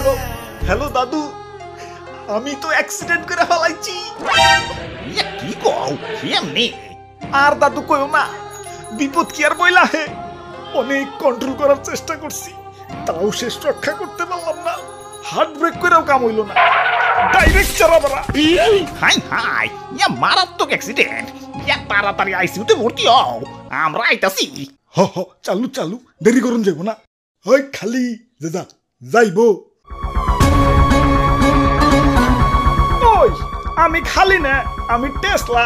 Hello hello দাদু, আমি তো অ্যাক্সিডেন্ট করে ফেলাইছি। কি কও এমনি? আর দাদু কইও না, বিপদ কি আর বইলা হে। অনেক কন্ট্রোল করার চেষ্টা করছি, তাও শেষ রক্ষা করতে পারলাম না। হার্ট ব্রেক করেও কাম হইল না, ডাইরেক্ট চারাবারা। হাই হাই, মারাত্মক অ্যাক্সিডেন্ট। তাড়াতাড়ি আইসিইউতে ভর্তি হও, আমরা আইতাছি। হ হ, চালু চালু, দেরি করুন যাবো না। ওই খালি দাদা যাইবো। ওই আমি খালি না, আমি টেসলা।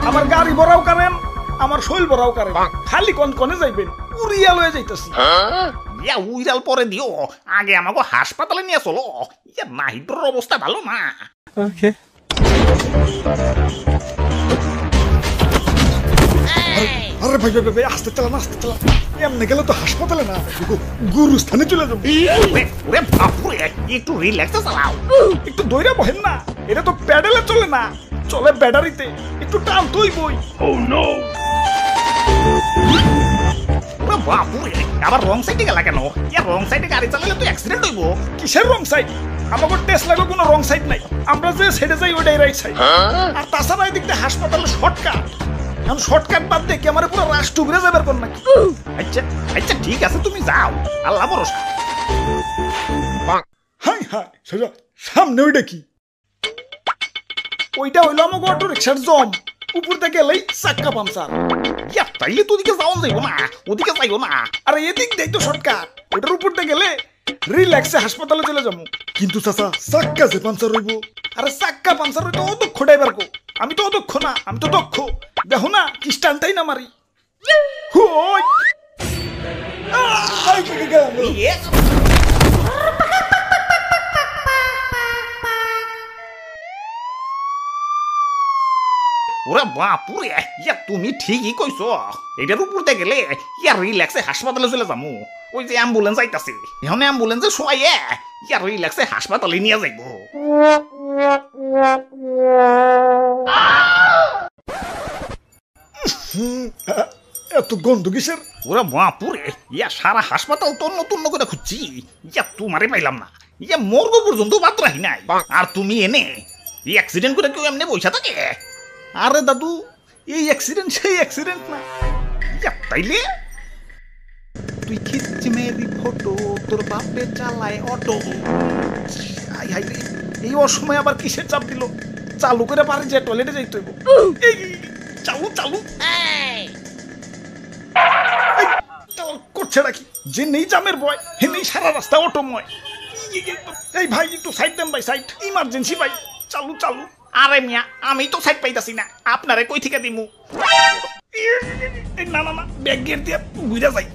আমার গাড়ি ভরাও করেন, আমার শৈল ভরাও করেন। খালি কোন কোনে যাইবেন, উড়িয়া লয়ে যাইতাছি। উইরাল পরে দিও, আগে আমাকে হাসপাতালে নিয়ে চলো। নাহিদর অবস্থা ভালো না। ওকে। আরে ভাই ভাই ভাই, আস্তে চালান আস্তে চালান। এমনি গেলে তো হাসপাতালে না, গুরুস্থানে চলে যাবো। ওরে বাপুরে, একটু রিল্যাক্সে চালাও। একটু দইরা বহেন না, এটা তো প্যাডেলে চলে না, চলে ব্যাটারিতে। একটু টান তুই বই। ওরে বাপুরে, আবার রং সাইডে গেলা কেন? রং সাইডে গাড়ি চালালে তো অ্যাক্সিডেন্ট হইব। কিসের রং সাইড? আমাকে টেসলার কোনো রং সাইড নাই, আমরা যে সাইডে যাই ওটাই রাইট সাইড। আর তাছাড়া এই দিকটা হাসপাতালে শর্টকাট। এখন শর্টকাট বাদ দিয়ে ক্যামেরা পুরো রাষ্ট্র ঘুরে যাবার কোন নাকি। আচ্ছা আচ্ছা ঠিক আছে, তুমি যাও, আল্লাহ ভরসা। হাই হাই, সোজা সামনে ওইটা কি? ওইটা হইলো আমাকে অটো রিক্সার জম। উপর থেকে গেলেই চাক্কা পামচার। তাইলে তো ওদিকে যাওয়া যাইব না, ওদিকে যাইও না। আরে এদিক দেই তো শর্টকাট, ওটার উপর থেকে গেলে রিল্যাক্সে হাসপাতালে চলে যাবো। কিন্তু চাচা চাক্কা যে পামচার হইব। আরে চাক্কা পামচার হইতো অদক্ষ ড্রাইভার কো, আমি তো অদক্ষ না, আমি তো দক্ষ। দেখো না কি স্টান্টাই না মারি। হুই আই কি গেল। ওরে বাপুরে, তুমি ঠিকই কইছো। এটার উপরতে গেলে রিল্যাক্সে হাসপাতালে চলে যাবো। ওই যে অ্যাম্বুলেন্স আইতাছে, এখন অ্যাম্বুলেন্সে শোয়াইয়ে রিল্যাক্সে হাসপাতালে নিয়ে যাইব। এত গন্ধ কিসের? ওরে বাপুরে, সারা হাসপাতাল তন্ন তন্ন করে খুঁজছি, তোমারে পাইলাম না। মর্গ পর্যন্ত বাদ রাখি নাই, আর তুমি এনে অ্যাক্সিডেন্ট করে কেউ এমনি বসে থাকে? আরে দাদু, এই অ্যাক্সিডেন্ট সেই অ্যাক্সিডেন্ট না। তাইলে তুই খিচ্ছি মেয়েরি ফটো, তোর বাপে চালায় অটো। হাই হাই রে, এই অসময় আবার কিসের চাপ দিল? চালু করে পারে যে টয়লেটে যাইতে হইব। চালু চালু করছে নাকি? যে নেই জামের বয়, হে নেই সারা রাস্তা অটোময়। এই ভাই একটু সাইড দেন ভাই, সাইড ইমার্জেন্সি ভাই। চালু চালু। আরে মিয়া, আমি তো সাইড পাইতাছি না, আপনারে কই থেকে দিমু? না না না, ব্যাগ গিয়ে দিয়ে ঘুরে যাই।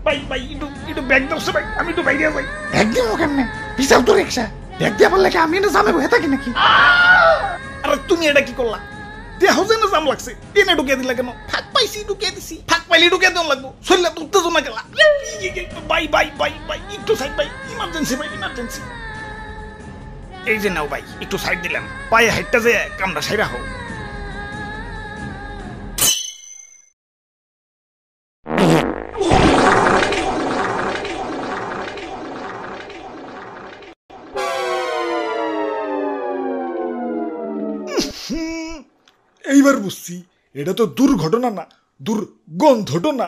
ভাই ভাই একটু একটু ব্যাগ দাও ভাই, আমি একটু বাইরে যাই। ব্যাগ দিব কেমনে? বিশাল তো রিক্সা, ব্যাগ দিয়ে বললে কি আমি না জামে বসে থাকি নাকি? আরে তুমি এটা কি করলা? দেহ যেন জাম লাগছে, এনে ঢুকিয়ে দিলা কেন? ফাঁক পাইছি ঢুকিয়ে দিছি। ফাঁক পাইলে ঢুকিয়ে দেওয়া লাগবো, শরীরে তো উত্তেজনা গেলা। বাই বাই বাই বাই, একটু সাইড বাই, ইমার্জেন্সি ভাই ইমার্জেন্সি। এই যে নাও ভাই, একটু সাইড দিলাম, পায়ে হাইটটা যে কামড়া সাইরা হোক। এইবার বুঝছি, এটা তো দুর্ঘটনা না, দুর্গন্ধটনা।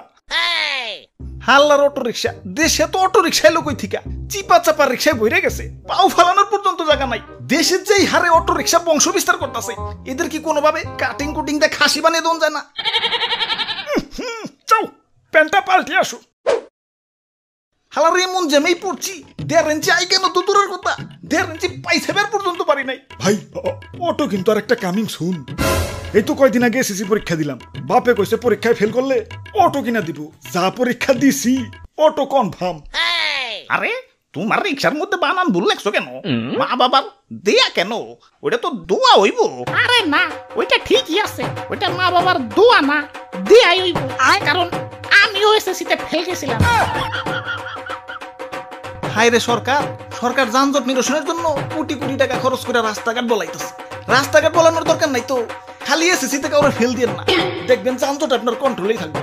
হাল্লার অটো রিক্সা, দেশে তো অটো রিক্সা এলো কই থিকা? চিপা চাপা রিক্সায় বইরে গেছে, পাও ফালানোর পর্যন্ত জায়গা নাই। দেশের যেই হারে অটো রিক্সা বংশ বিস্তার করতেছে, এদের কি কোনোভাবে কাটিং কুটিং দিয়ে খাসি বানিয়ে দেন যায় না? চাও প্যান্টটা পাল্টে আসো। হালার এমন জেমেই পড়ছি, 1.5 ইঞ্চি আই কেন তো দূরের কথা, 1.5 ইঞ্চি পাইছেবার পর্যন্ত পারি নাই। ভাই অটো কিন্তু আর একটা কামিং সুন। এই তো কয়দিন আগে এসএসসি পরীক্ষা দিলাম, বাপে কইছে পরীক্ষায় ফেল করলে অটো কিনা দিব। যা পরীক্ষা দিছি, অটো কনফার্ম। আরে তোমার রিক্সার মধ্যে বানান ভুল লাগছো কেন? মা বাবার দেয়া কেন? ওইটা তো দোয়া হইব। আরে না, ওইটা ঠিকই আছে, ওইটা মা বাবার দোয়া না, দেয়াই হইব। কারণ আমিও এসএসসিতে ফেল গেছিলাম। হায় রে সরকার, সরকার যানজট নিরসনের জন্য কোটি কোটি টাকা খরচ করে রাস্তাঘাট বলাইতেছে। রাস্তাঘাট বলানোর দরকার নাই তো, খালি এসএসসি থেকে ওরা ফেল দিয়ে না, দেখবেন যানজট আপনার কন্ট্রোলেই থাকবে।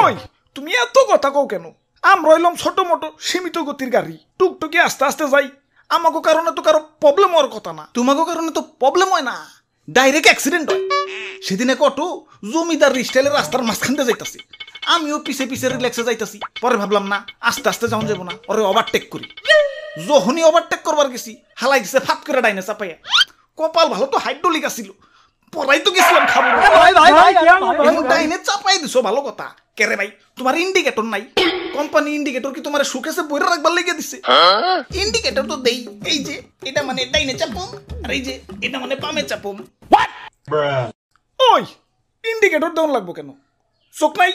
ওই তুমি এত কথা কও কেন? আমরা হইলাম ছোট মোটো সীমিত গতির গাড়ি টুকটুকি আস্তে আস্তে যাই আমাকে কারণে তো কারো প্রবলেম হওয়ার কথা না তোমাকে কারণে তো প্রবলেম হয় না ডাইরেক্ট অ্যাক্সিডেন্ট হয় সেদিনে কটো জমিদার স্টাইলে রাস্তার মাঝখান দিয়ে যাইতাছি আমিও পিছে পিছে রিল্যাক্সে যাইতাছি পরে ভাবলাম না আস্তে আস্তে যাওয়া যাবো না ওরে ওভারটেক করি যখনই ওভারটেক করবার গেছি হালাই দিছে ফাত করে ডাইনে চাপাইয়া কপাল ভালো তো হাইড্রোলিক আসিল পরাই তো গেছিলাম খাবো ডাইনে চাপাই দিছো ভালো কথা কেরে ভাই তোমার ইন্ডিকেটর নাই কোম্পানি ইন্ডিকেটর কি তোমার সুকেসে বইরা রাখবার লেগে দিছে ইন্ডিকেটর তো দেই এই যে এটা মানে ডাইনে চাপুম আর এই যে এটা মানে বামে চাপুম ওই ইন্ডিকেটর দেওয়ান লাগবো কেন চোখ নাই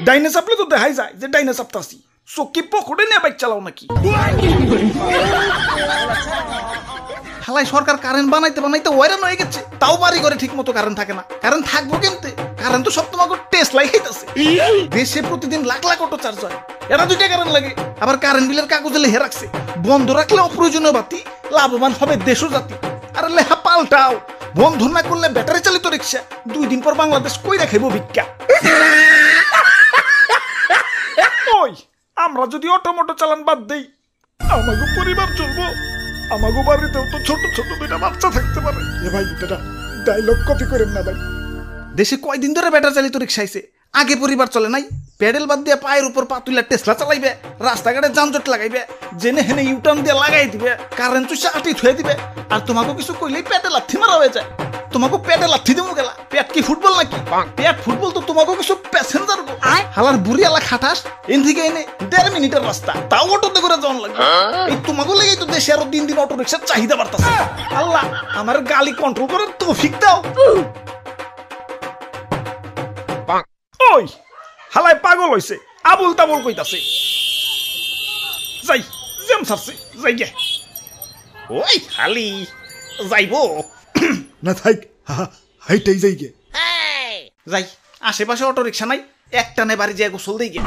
ডাইনে চাপলে তো দেখাই যায় যে ডাইনে চাপতাছি চোখ কি পকড়ে নিয়ে বাইক চালাও নাকি হালাই সরকার কারেন্ট বানাইতে বানাইতে ওয়াইরান হয়ে গেছে তাও বাড়ি করে ঠিক মতো কারেন্ট থাকে না কারেন্ট থাকবো কেমতে কারেন্ট তো সব তোমাকে টেস্ট লাগাইতেছে দেশে প্রতিদিন লাখ লাখ অটো চার্জ হয় এটা 2টা কারেন্ট লাগে আবার কারেন্ট বিলের কাগজে লেখে রাখছে বন্ধ রাখলে অপ্রয়োজনীয় বাতি লাভবান হবে দেশ ও জাতি আর লেখা পাল্টাও বন্ধ না করলে ব্যাটারি চালিত রিক্সা 2 দিন পর বাংলাদেশ কই রাখাইব ভিক্ষা ওই আমরা যদি অটোমোটো চালান বাদ দেই আমাগো পরিবার চলবো আমাগো বাড়িতেও তো ছোট ছোট 2টা বাচ্চা থাকতে পারে এ ভাই এটা ডায়লগ কপি করেন না ভাই দেশে কয়দিন ধরে ব্যাটারি চালিত রিক্সা আইছে আগে পরিবার চলে নাই প্যাডেল বাদ দিয়ে পায়ের উপর পা তুলে টেসলা চালাইবে রাস্তাঘাটে যানজট লাগাইবে জেনে হেনে ইউটার্ন দিয়ে লাগাই দিবে কারেন্ট চুষে আটি থুয়ে দিবে আর তোমাকে কিছু কইলেই পেটে লাথি মারা হয়ে যায় তোমাকে পেটে লাথি দেবো গেলা পেট কি ফুটবল নাকি পেট ফুটবল তো তোমাকে কিছু প্যাসেঞ্জার হালার বুড়ি আলা খাটাস এন থেকে এনে 1.5 মিনিটের রাস্তা তাও অটোতে করে যাওয়ান লাগবে এই তোমাকে লেগেই তো দেশে আরো দিন দিন অটো রিক্সার চাহিদা বাড়তাছে আল্লাহ আমার গালি কন্ট্রোল করার তৌফিক দাও ওই হালাই পাগল হইছে আবুল তাবুল কইতাছে যাই জেম সারছে যাই গে ওই খালি যাইবো না থাক হাইটাই যাই গে যাই আশেপাশে অটো রিক্সা নাই একটানে বাড়ি যায় গোসল দিয়ে